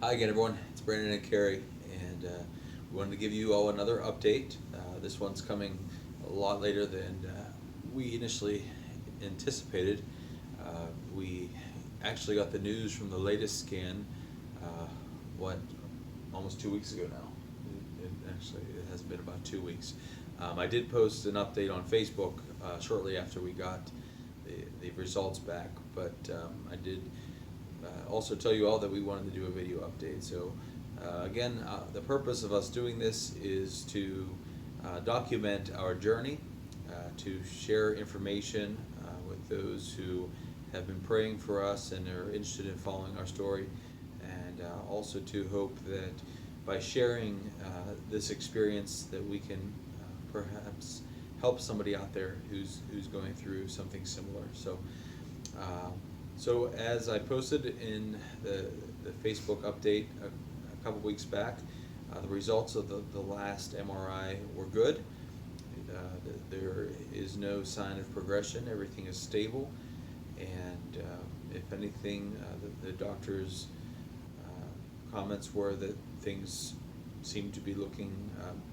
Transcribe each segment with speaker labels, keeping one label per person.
Speaker 1: Hi again, everyone. It's Brandon and Carrie, and we wanted to give you all another update. This one's coming a lot later than we initially anticipated. We actually got the news from the latest scan, uh, what, almost 2 weeks ago now. It has been about 2 weeks. I did post an update on Facebook shortly after we got the results back, but I did also tell you all that we wanted to do a video update. So again, the purpose of us doing this is to document our journey, to share information with those who have been praying for us and are interested in following our story, and also to hope that by sharing this experience that we can perhaps help somebody out there who's going through something similar. Uh, so as I posted in the Facebook update a couple weeks back, the results of the last MRI were good. There is no sign of progression. Everything is stable, and if anything, the doctor's comments were that things seem to be looking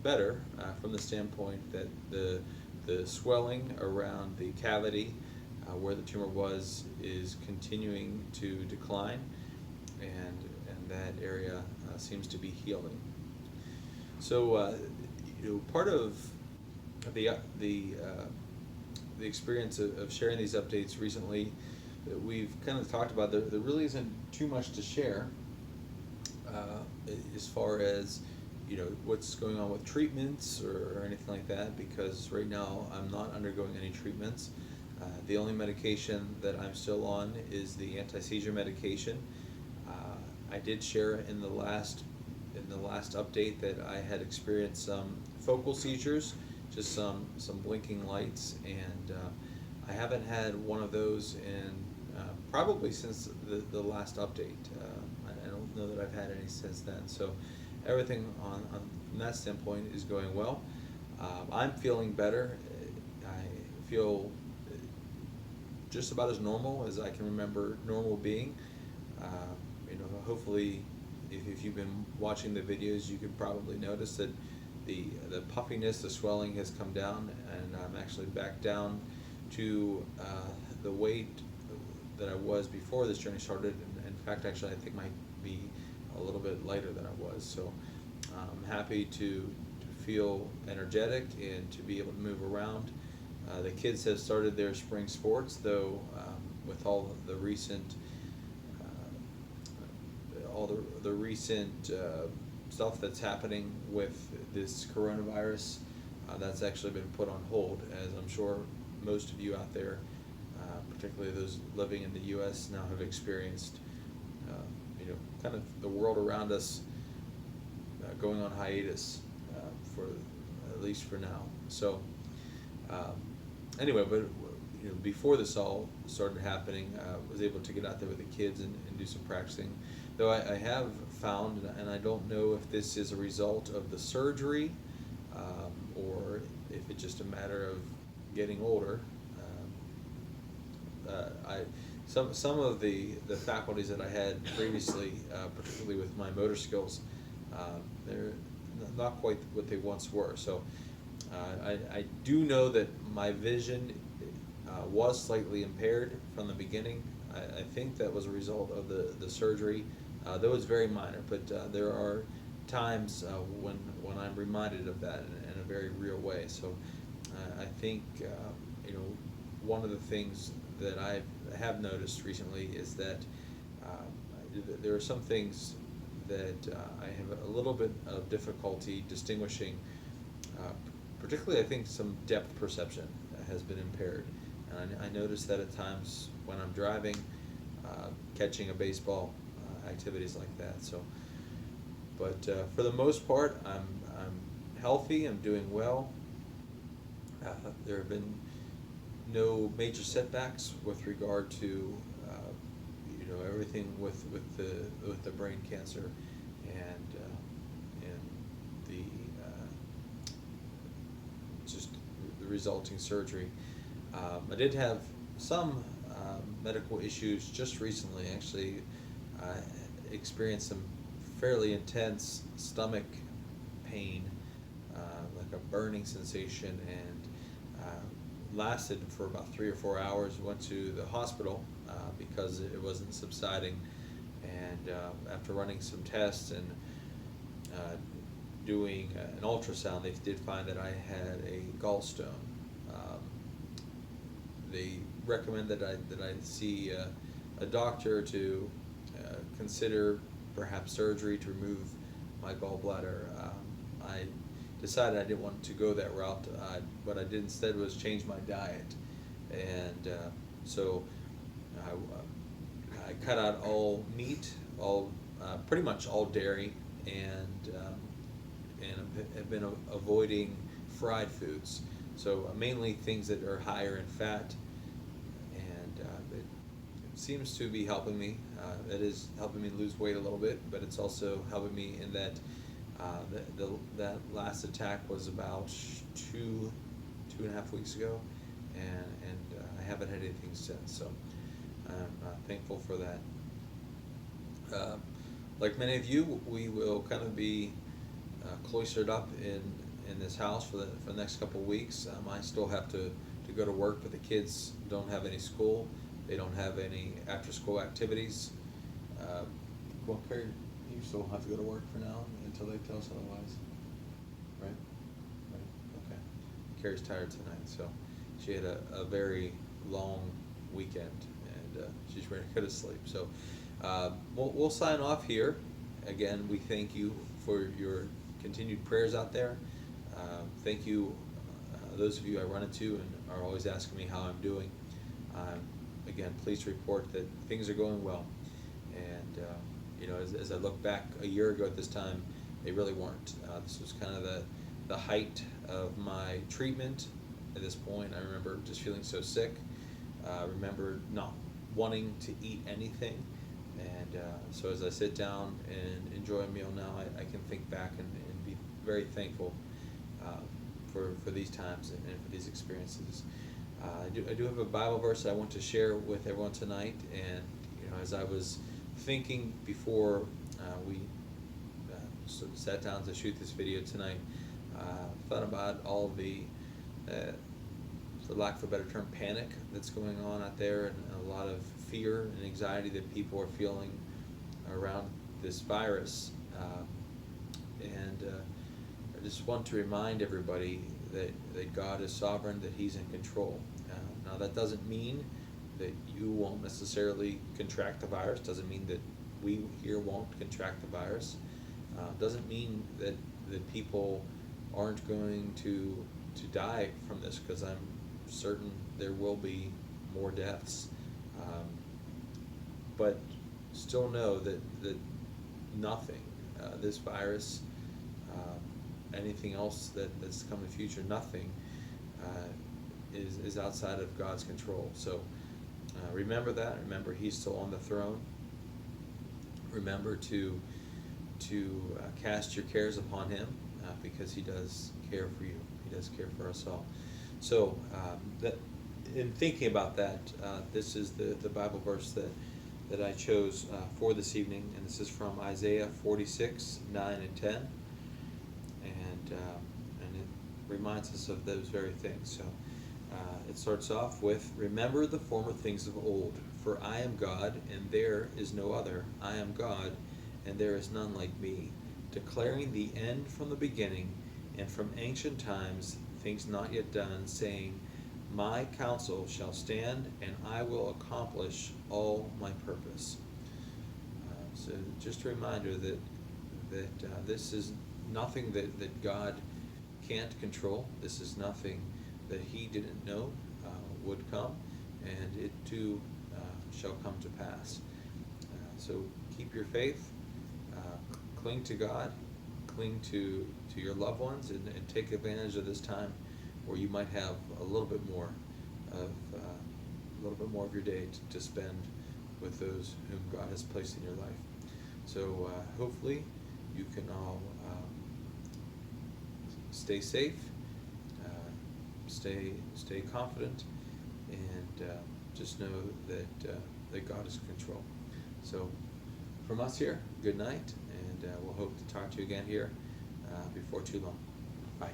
Speaker 1: better from the standpoint that the swelling around the cavity where the tumor was is continuing to decline, and that area seems to be healing. So, part of the experience of sharing these updates recently, we've kind of talked about there really isn't too much to share uh, as far as what's going on with treatments or anything like that, because right now I'm not undergoing any treatments. The only medication that I'm still on is the anti-seizure medication. I did share in the last update that I had experienced some focal seizures, just some blinking lights, and I haven't had one of those in probably since the last update. I don't know that I've had any since then. So everything from that standpoint is going well. I'm feeling better. I feel just about as normal as I can remember normal being. Uh, Hopefully, if you've been watching the videos, you can probably notice that the puffiness, the swelling has come down, and I'm actually back down to the weight that I was before this journey started. And in fact, actually, I think might be a little bit lighter than I was. So I'm happy to feel energetic and to be able to move around. The kids have started their spring sports, though, with all the recent stuff that's happening with this coronavirus. That's actually been put on hold, as I'm sure most of you out there, particularly those living in the U.S., now have experienced. Kind of the world around us going on hiatus for at least for now. So. Um, Anyway, but before this all started happening, I was able to get out there with the kids and do some practicing. Though I have found, and I don't know if this is a result of the surgery, or if it's just a matter of getting older. I some of the faculties that I had previously, particularly with my motor skills, they're not quite what they once were. So I do know that my vision was slightly impaired from the beginning. I think that was a result of the surgery, though it's very minor. But there are times when I'm reminded of that in a very real way. So I think one of the things that I have noticed recently is that there are some things that I have a little bit of difficulty distinguishing. Uh, Particularly, I think some depth perception has been impaired, and I notice that at times when I'm driving, catching a baseball, activities like that. So, but for the most part, I'm healthy. I'm doing well. There have been no major setbacks with regard to everything with the brain cancer and the just the resulting surgery. I did have some medical issues just recently. Actually, I experienced some fairly intense stomach pain, like a burning sensation, and lasted for about 3 or 4 hours. Went to the hospital because it wasn't subsiding, and after running some tests and doing an ultrasound, they did find that I had a gallstone. Um, they recommend that I see a doctor to consider perhaps surgery to remove my gallbladder. I decided I didn't want to go that route. What I did instead was change my diet, and so I cut out all meat, all pretty much all dairy, and have been avoiding fried foods. So mainly things that are higher in fat, and it seems to be helping me. It is helping me lose weight a little bit, but it's also helping me in that that last attack was about 2.5 weeks ago, and I haven't had anything since. So I'm thankful for that. Like many of you, we will kind of be cloistered up in this house for the next couple of weeks. I still have to go to work, but the kids don't have any school. They don't have any after-school activities. Well, Carrie, you still have to go to work for now until they tell us otherwise, right? Right. Okay. Carrie's tired tonight, so she had a very long weekend, and she's ready to go to sleep. So we'll sign off here. Again, we thank you for your continued prayers out there. Thank you, those of you I run into and are always asking me how I'm doing. Again, pleased to report that things are going well. And as I look back a year ago at this time, they really weren't. This was kind of the height of my treatment at this point. I remember just feeling so sick. I remember not wanting to eat anything. And so as I sit down and enjoy a meal now, I can think back and be very thankful for these times and for these experiences. I do have a Bible verse I want to share with everyone tonight, and as I was thinking before we sat down to shoot this video tonight, thought about all the, for lack of a better term, panic that's going on out there, and a lot of fear and anxiety that people are feeling around this virus. I just want to remind everybody that God is sovereign, that He's in control. Now that doesn't mean that you won't necessarily contract the virus, doesn't mean that we here won't contract the virus, doesn't mean that people aren't going to die from this, because I'm certain there will be more deaths. But still know that nothing, this virus, anything else that's come in the future, nothing is outside of God's control. So remember that. Remember He's still on the throne. Remember to cast your cares upon Him, because He does care for you. He does care for us all. So that in thinking about that, this is the Bible verse that I chose for this evening, and this is from Isaiah 46:9 and 10, and it reminds us of those very things. So it starts off with, "Remember the former things of old, for I am God, and there is no other. I am God, and there is none like me, declaring the end from the beginning, and from ancient times things not yet done, saying, my counsel shall stand, and I will accomplish all my purpose." So just a reminder that this is nothing that God can't control. This is nothing that He didn't know would come, and it too shall come to pass. So keep your faith, cling to God, cling to your loved ones, and take advantage of this time where you might have a little bit more of your day to spend with those whom God has placed in your life. So hopefully you can all stay safe, stay confident, and just know that God is in control. So from us here, good night, and and we'll hope to talk to you again here before too long. Bye.